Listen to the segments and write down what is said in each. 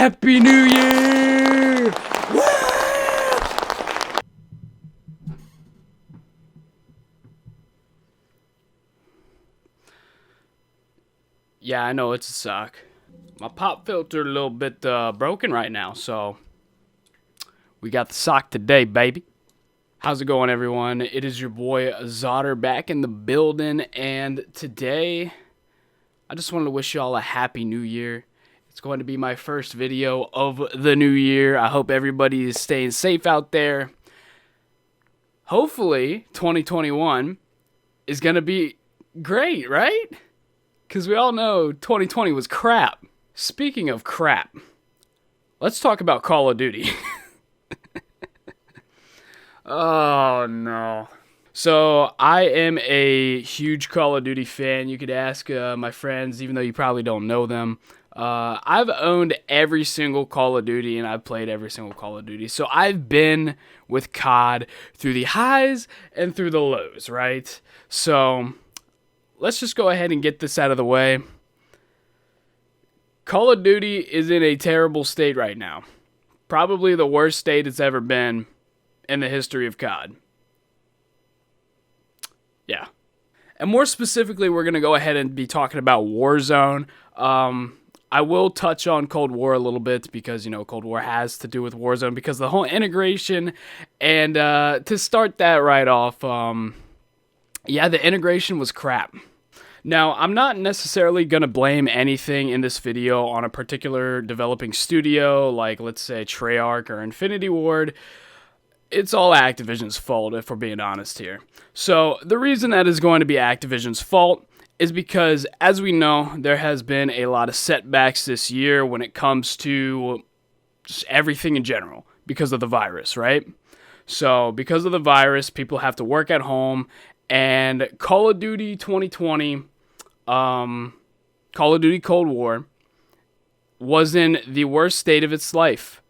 Happy New Year! Woo! Yeah, I know it's a suck. My pop filter a little bit broken right now, so we got the sock today, baby. How's it going, everyone? It is your boy Zotter back in the building, and today I just wanted to wish y'all a happy new year. It's going to be my first video of the new year. I hope everybody is staying safe out there. Hopefully, 2021 is going to be great, right? Because we all know 2020 was crap. Speaking of crap, let's talk about Call of Duty. Oh, no. So, I am a huge Call of Duty fan. You could ask my friends, even though you probably don't know them. I've owned every single Call of Duty, and I've played every single Call of Duty. So, I've been with COD through the highs and through the lows, right? So, let's just go ahead and get this out of the way. Call of Duty is in a terrible state right now. Probably the worst state it's ever been in the history of COD. Yeah. And more specifically, we're going to go ahead and be talking about Warzone. I will touch on Cold War a little bit because, you know, Cold War has to do with Warzone because the whole integration. And to start that right off, yeah, the integration was crap. Now, I'm not necessarily going to blame anything in this video on a particular developing studio, like, let's say, Treyarch or Infinity Ward. It's all Activision's fault, if we're being honest here. So, the reason that is going to be Activision's fault is because, as we know, there has been a lot of setbacks this year when it comes to just everything in general because of the virus, right? So, because of the virus, people have to work at home, and Call of Duty 2020, Call of Duty Cold War, was in the worst state of its life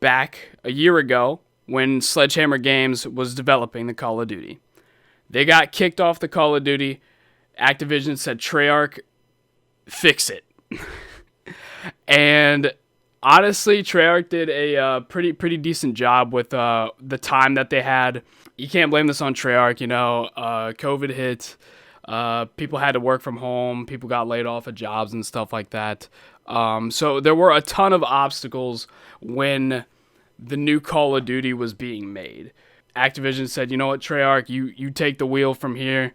back a year ago when Sledgehammer Games was developing the Call of Duty. They got kicked off the Call of Duty. Activision said, Treyarch, fix it. And honestly, Treyarch did a pretty decent job with the time that they had. You can't blame this on Treyarch, you know. COVID hit. People had to work from home. People got laid off of jobs and stuff like that. So there were a ton of obstacles when the new Call of Duty was being made. Activision said, you know what, Treyarch, you take the wheel from here.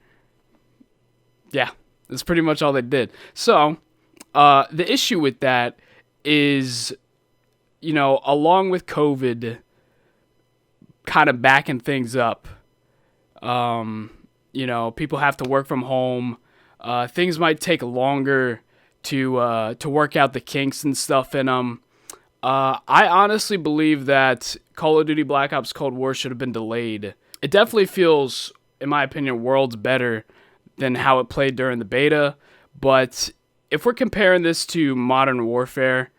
Yeah, that's pretty much all they did. So, the issue with that is, you know, along with COVID kind of backing things up, you know, people have to work from home. Things might take longer to work out the kinks and stuff in them. I honestly believe that Call of Duty Black Ops Cold War should have been delayed. It definitely feels, in my opinion, worlds better than how it played during the beta. But if we're comparing this to Modern Warfare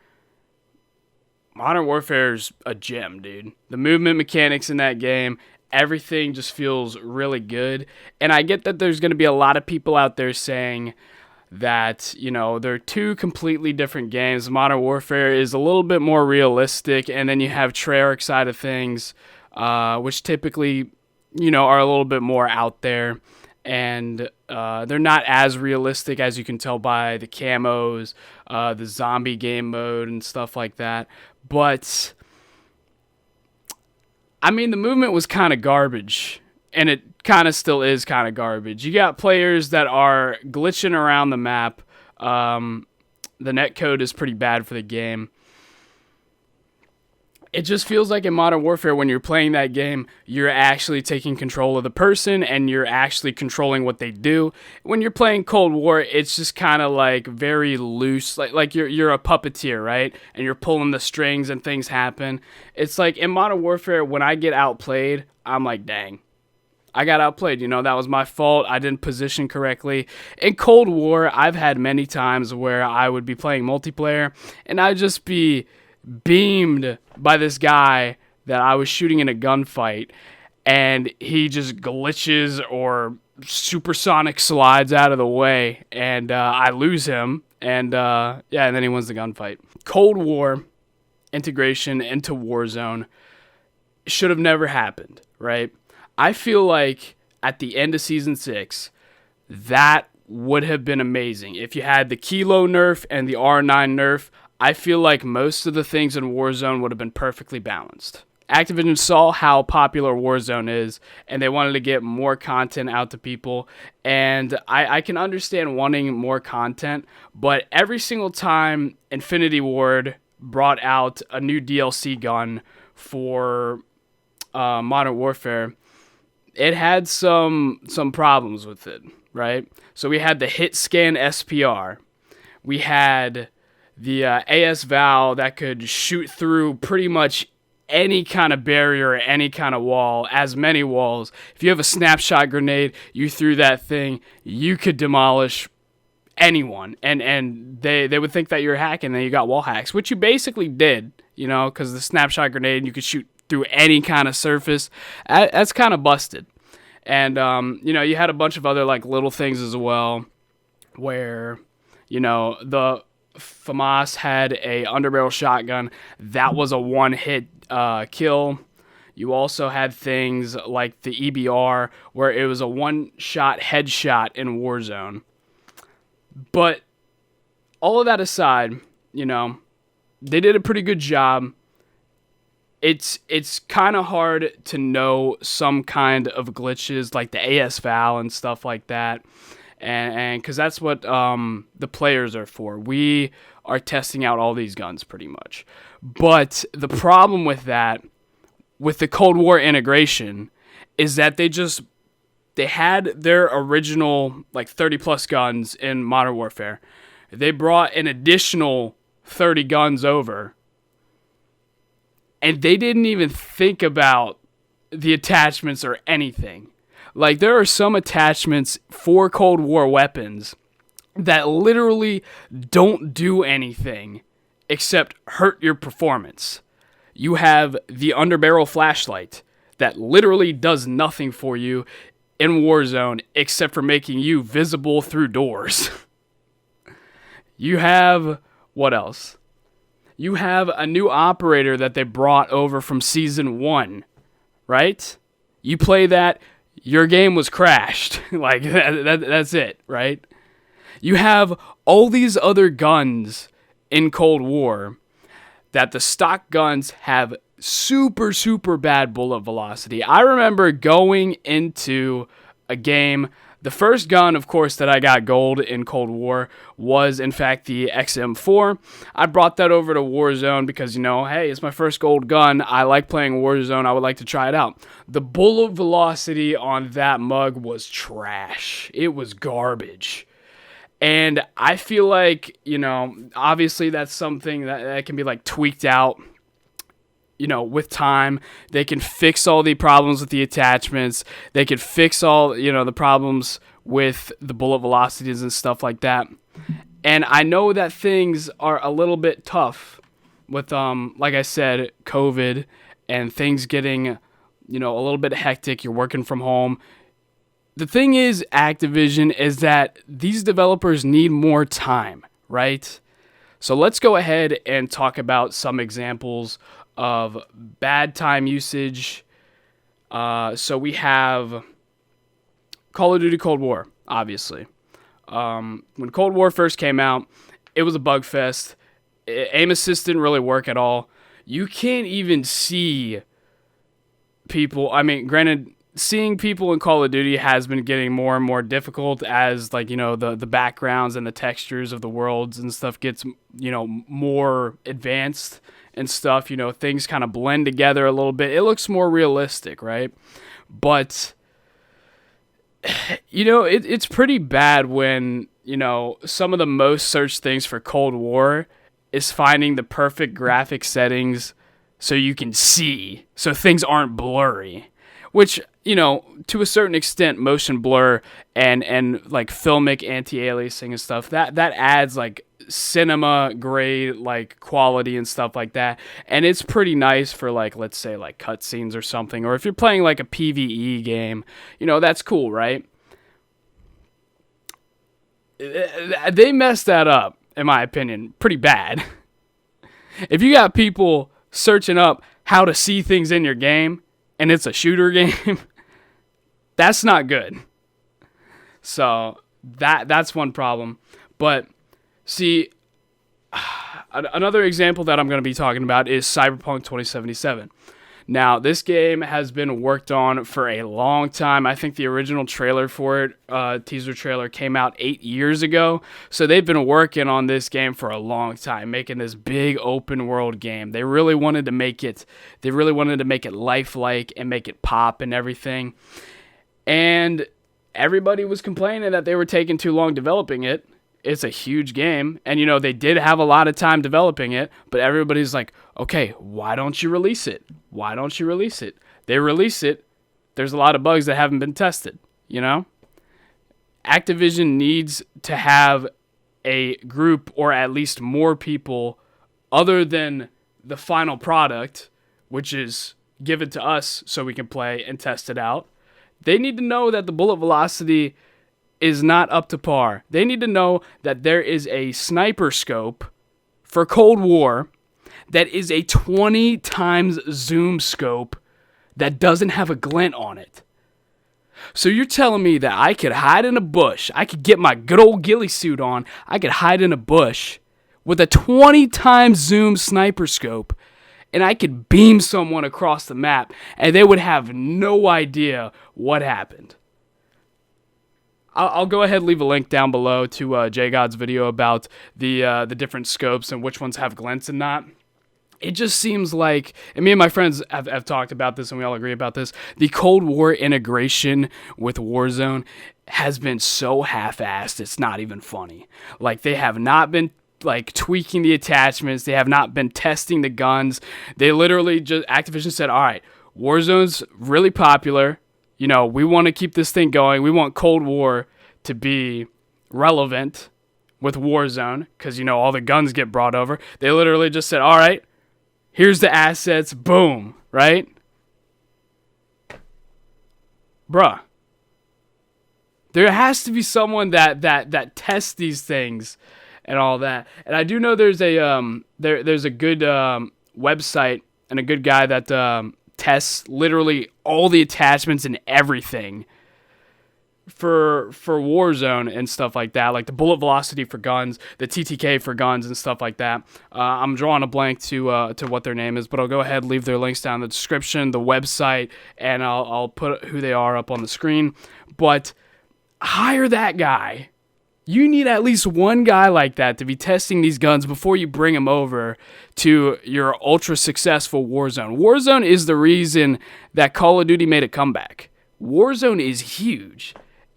is a gem, dude. The movement mechanics in that game, everything just feels really good. And I get that there's going to be a lot of people out there saying that, you know, they're two completely different games. Modern Warfare is a little bit more realistic, and then you have Treyarch side of things, which typically, you know, are a little bit more out there, and they're not as realistic as you can tell by the camos, the zombie game mode, and stuff like that. But, I mean, the movement was kind of garbage, and it kind of still is kind of garbage. You got players that are glitching around the map. The netcode is pretty bad for the game. It just feels like in Modern Warfare, when you're playing that game, you're actually taking control of the person and you're actually controlling what they do. When you're playing Cold War, it's just kind of like very loose, like you're a puppeteer, right? And you're pulling the strings and things happen. It's like in Modern Warfare, when I get outplayed, I'm like, dang, I got outplayed. You know, that was my fault. I didn't position correctly. In Cold War, I've had many times where I would be playing multiplayer and I'd just be beamed by this guy that I was shooting in a gunfight, and he just glitches or supersonic slides out of the way, and I lose him, and and then he wins the gunfight. Cold War integration into Warzone should have never happened, right? I feel like at the end of Season 6, that would have been amazing. If you had the Kilo nerf and the R9 nerf, I feel like most of the things in Warzone would have been perfectly balanced. Activision saw how popular Warzone is, and they wanted to get more content out to people. And I can understand wanting more content, but every single time Infinity Ward brought out a new DLC gun for Modern Warfare, it had some problems with it, right? So we had the hit scan SPR. We had the AS Val that could shoot through pretty much any kind of barrier or any kind of wall, as many walls. If you have a snapshot grenade, you threw that thing, you could demolish anyone. And they would think that you're hacking, and you got wall hacks, which you basically did, because the snapshot grenade, you could shoot through any kind of surface. That's kind of busted. And, you had a bunch of other, little things as well, where, the FAMAS had a underbarrel shotgun. That was a one-hit kill. You also had things like the EBR, where it was a one-shot headshot in Warzone. But all of that aside, they did a pretty good job. It's kind of hard to know some kind of glitches like the AS Val and stuff like that. And because that's what the players are for. We are testing out all these guns pretty much. But the problem with that, with the Cold War integration, is that they had their original 30 plus guns in Modern Warfare. They brought an additional 30 guns over, and they didn't even think about the attachments or anything. There are some attachments for Cold War weapons that literally don't do anything except hurt your performance. You have the underbarrel flashlight that literally does nothing for you in Warzone except for making you visible through doors. You have, what else? You have a new operator that they brought over from Season 1, right? You play that, your game was crashed. That's it, right? You have all these other guns in Cold War that the stock guns have super, super bad bullet velocity. I remember going into a game. The first gun, of course, that I got gold in Cold War was, in fact, the XM4. I brought that over to Warzone because, hey, it's my first gold gun. I like playing Warzone. I would like to try it out. The bullet velocity on that mug was trash. It was garbage. And I feel like, obviously that's something that can be, tweaked out. With time, they can fix all the problems with the attachments. They can fix all, the problems with the bullet velocities and stuff like that. And I know that things are a little bit tough with, like I said, COVID and things getting, a little bit hectic. You're working from home. The thing is, Activision, is that these developers need more time, right? So let's go ahead and talk about some examples of bad time usage. So we have Call of Duty Cold War, obviously. When Cold War first came out, it was a bug fest. Aim assist didn't really work at all. You can't even see people. I mean, granted, seeing people in Call of Duty has been getting more and more difficult as, the backgrounds and the textures of the worlds and stuff gets, more advanced and stuff, things kind of blend together a little bit. It looks more realistic, right? But, it's pretty bad when, some of the most searched things for Cold War is finding the perfect graphic settings so you can see, so things aren't blurry. Which, to a certain extent, motion blur and filmic anti-aliasing and stuff, that adds cinema grade quality and stuff like that, and it's pretty nice for let's say cutscenes or something, or if you're playing a PvE game, that's cool, right? They messed that up. in my opinion, pretty bad. If you got people searching up how to see things in your game and it's a shooter game, that's not good. So that's one problem. But see, another example that I'm going to be talking about is Cyberpunk 2077. Now, this game has been worked on for a long time. I think the original trailer for it, teaser trailer, came out 8 years ago. So they've been working on this game for a long time, making this big open world game. They really wanted to make it lifelike and make it pop and everything. And everybody was complaining that they were taking too long developing it. It's a huge game, and they did have a lot of time developing it, but everybody's like, okay, why don't you release it? Why don't you release it? They release it, there's a lot of bugs that haven't been tested, Activision needs to have a group, or at least more people, other than the final product, which is given to us so we can play and test it out. They need to know that the bullet velocity is not up to par. They need to know that there is a sniper scope for Cold War that is a 20 times zoom scope that doesn't have a glint on it. So you're telling me that I could hide in a bush, I could get my good old ghillie suit on, I could hide in a bush with a 20 times zoom sniper scope, and I could beam someone across the map, and they would have no idea what happened. I'll go ahead and leave a link down below to JGod's video about the different scopes and which ones have glints and not. It just seems like, and me and my friends have talked about this and we all agree about this, the Cold War integration with Warzone has been so half-assed, it's not even funny. Like, they have not been tweaking the attachments, they have not been testing the guns. They literally just, Activision said, all right, Warzone's really popular. We want to keep this thing going. We want Cold War to be relevant with Warzone because, all the guns get brought over. They literally just said, all right, here's the assets. Boom, right? Bruh. There has to be someone that tests these things and all that. And I do know there's a good website and a good guy that tests literally all the attachments and everything for Warzone and stuff like that, like the bullet velocity for guns, the TTK for guns and stuff like that. I'm drawing a blank to what their name is, but I'll go ahead and leave their links down in the description, the website, and I'll put who they are up on the screen. But hire that guy. You need at least one guy like that to be testing these guns before you bring them over to your ultra successful Warzone. Warzone is the reason that Call of Duty made a comeback. Warzone is huge.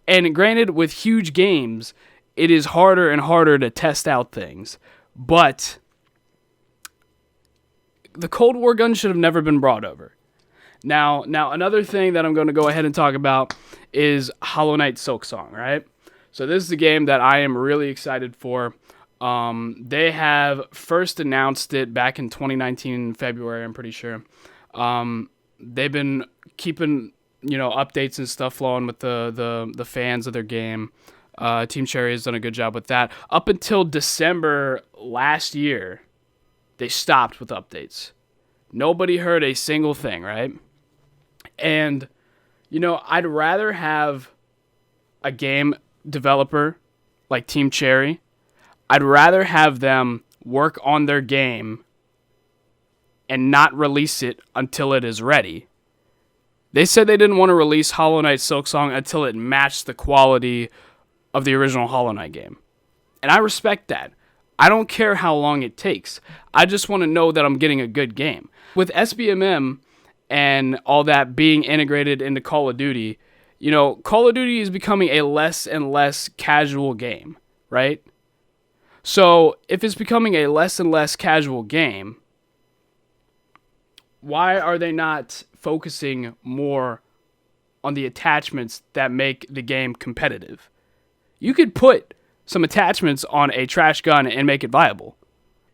And granted, with huge games, it is harder and harder to test out things. But the Cold War gun should have never been brought over. Now another thing that I'm going to go ahead and talk about is Hollow Knight Silksong, right? So this is a game that I am really excited for. They have first announced it back in 2019 in February, I'm pretty sure. They've been keeping, updates and stuff flowing with the fans of their game. Team Cherry has done a good job with that. Up until December last year, they stopped with updates. Nobody heard a single thing, right? And, I'd rather have a game developer like Team Cherry. I'd rather have them work on their game and not release it until it is ready. They said they didn't want to release Hollow Knight Silksong until it matched the quality of the original Hollow Knight game. And I respect that. I don't care how long it takes. I just want to know that I'm getting a good game. With SBMM and all that being integrated into Call of Duty, Call of Duty is becoming a less and less casual game, right? So if it's becoming a less and less casual game, why are they not focusing more on the attachments that make the game competitive? You could put some attachments on a trash gun and make it viable.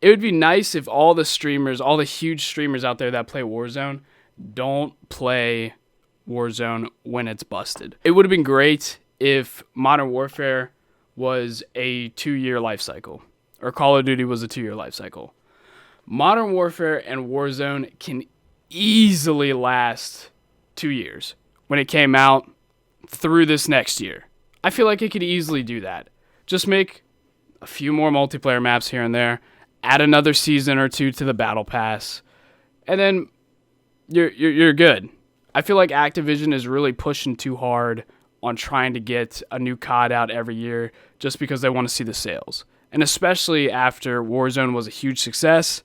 It would be nice if all the streamers, all the huge streamers out there that play Warzone, don't play Warzone when it's busted. It would have been great if Modern Warfare was a 2-year life cycle or Call of Duty was a 2-year life cycle. Modern Warfare and Warzone can easily last 2 years when it came out through this next year. I feel like it could easily do that. Just make a few more multiplayer maps here and there, add another season or two to the battle pass, and then you're good. I feel like Activision is really pushing too hard on trying to get a new COD out every year just because they want to see the sales. And especially after Warzone was a huge success,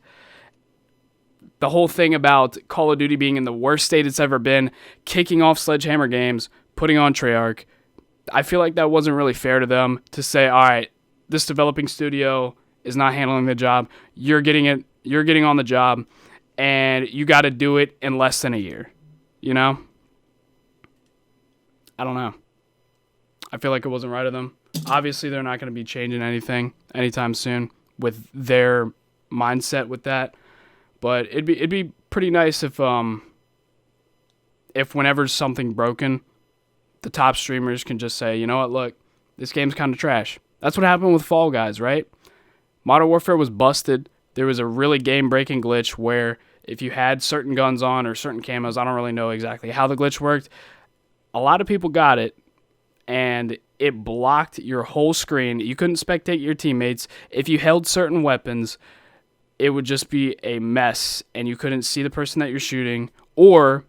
the whole thing about Call of Duty being in the worst state it's ever been, kicking off Sledgehammer Games, putting on Treyarch, I feel like that wasn't really fair to them to say, all right, this developing studio is not handling the job. You're getting on the job, and you got to do it in less than a year. You know? I don't know. I feel like it wasn't right of them. Obviously, they're not going to be changing anything anytime soon with their mindset with that. But it'd be pretty nice if whenever something broken, the top streamers can just say, you know what, look, this game's kind of trash. That's what happened with Fall Guys, right? Modern Warfare was busted. There was a really game-breaking glitch where if you had certain guns on or certain camos, I don't really know exactly how the glitch worked, a lot of people got it, and it blocked your whole screen. You couldn't spectate your teammates. If you held certain weapons, it would just be a mess, and you couldn't see the person that you're shooting, or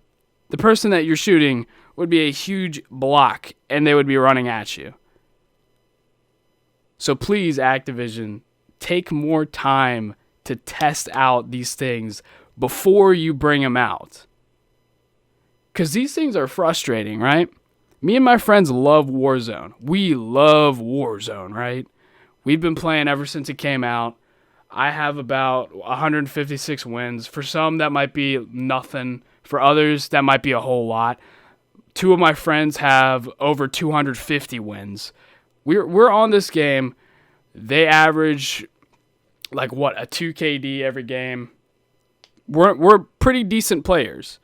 the person that you're shooting would be a huge block, and they would be running at you. So please, Activision, take more time to test out these things before you bring them out. Because these things are frustrating, right? Me and my friends love Warzone. We love Warzone, right? We've been playing ever since it came out. I have about 156 wins. For some, that might be nothing. For others, that might be a whole lot. Two of my friends have over 250 wins. We're on this game. They average like a 2 KD every game. We're pretty decent players.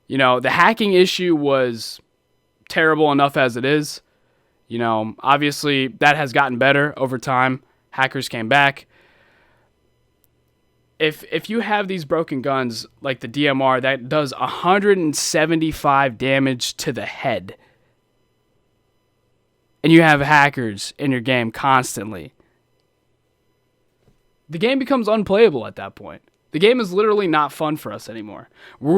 You know, the hacking issue was terrible enough as it is. You know, obviously that has gotten better over time. Hackers came back. If you have these broken guns like the DMR that does 175 damage to the head, and you have hackers in your game constantly, the game becomes unplayable at that point. The game is literally not fun for us anymore. We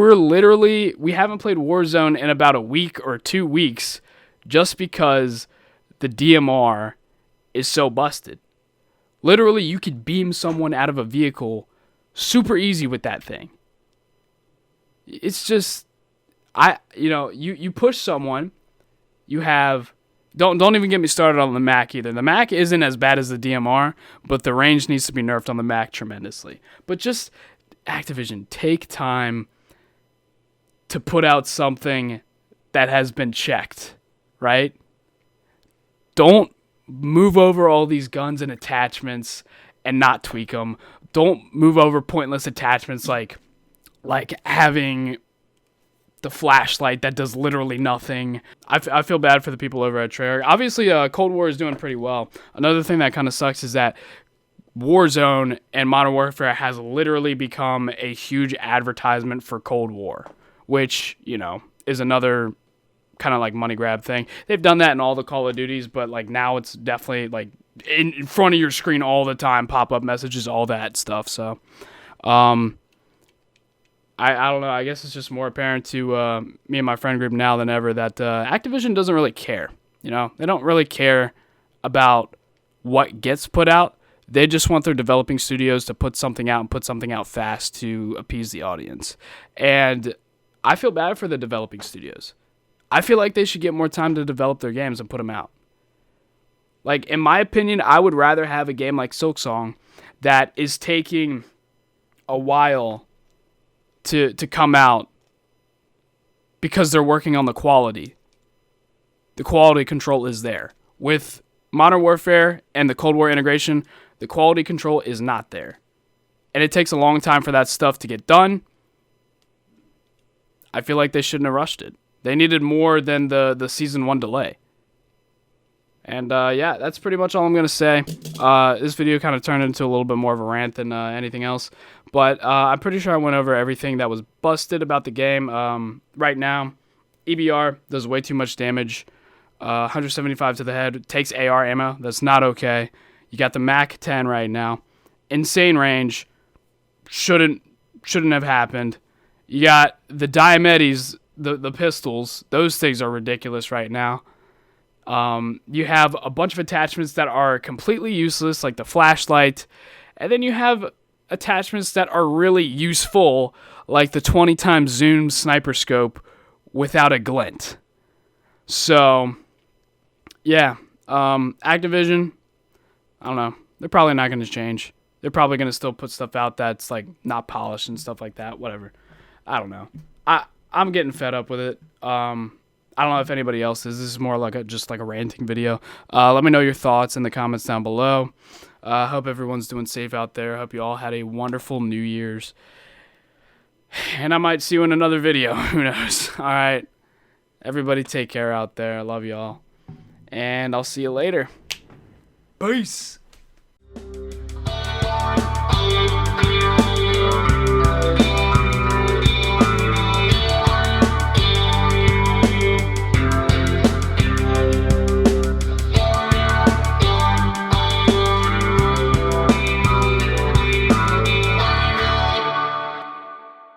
haven't played Warzone in about a week or 2 weeks just because the DMR is so busted. Literally, you could beam someone out of a vehicle super easy with that thing. It's just, you push someone, you have, don't even get me started on the Mac either. The Mac isn't as bad as the DMR, but the range needs to be nerfed on the Mac tremendously. But just, Activision, take time to put out something that has been checked, right? Don't move over all these guns and attachments and not tweak them. Don't move over pointless attachments like having the flashlight that does literally nothing. I feel bad for the people over at Treyarch. Obviously, Cold War is doing pretty well. Another thing that kind of sucks is that Warzone and Modern Warfare has literally become a huge advertisement for Cold War, which, is another kind of like money grab thing. They've done that in all the Call of Duties, but like now it's definitely like in front of your screen all the time, pop-up messages, all that stuff. So, I don't know. I guess it's just more apparent to me and my friend group now than ever that Activision doesn't really care. They don't really care about what gets put out. They just want their developing studios to put something out and put something out fast to appease the audience. And I feel bad for the developing studios. I feel like they should get more time to develop their games and put them out. Like, in my opinion, I would rather have a game like Silksong that is taking a while to come out because they're working on the quality. The quality control is there. With Modern Warfare and the Cold War integration, the quality control is not there. And it takes a long time for that stuff to get done. I feel like they shouldn't have rushed it. They needed more than the Season 1 delay. And yeah, that's pretty much all I'm going to say. This video kind of turned into a little bit more of a rant than anything else. But I'm pretty sure I went over everything that was busted about the game. Right now, EBR does way too much damage. 175 to the head, takes AR ammo. That's not okay. You got the MAC 10 right now. Insane range. Shouldn't have happened. You got the Diomedes, the pistols. Those things are ridiculous right now. You have a bunch of attachments that are completely useless, like the flashlight. And then you have attachments that are really useful, like the 20 times zoom sniper scope without a glint. So, yeah. Activision, I don't know. They're probably not going to change. They're probably going to still put stuff out that's like not polished and stuff like that. Whatever. I don't know. I'm getting fed up with it. I don't know if anybody else is. This is more like just like a ranting video. Let me know your thoughts in the comments down below. Hope everyone's doing safe out there. Hope you all had a wonderful New Year's. And I might see you in another video. Who knows? All right. Everybody take care out there. I love y'all. And I'll see you later. Peace.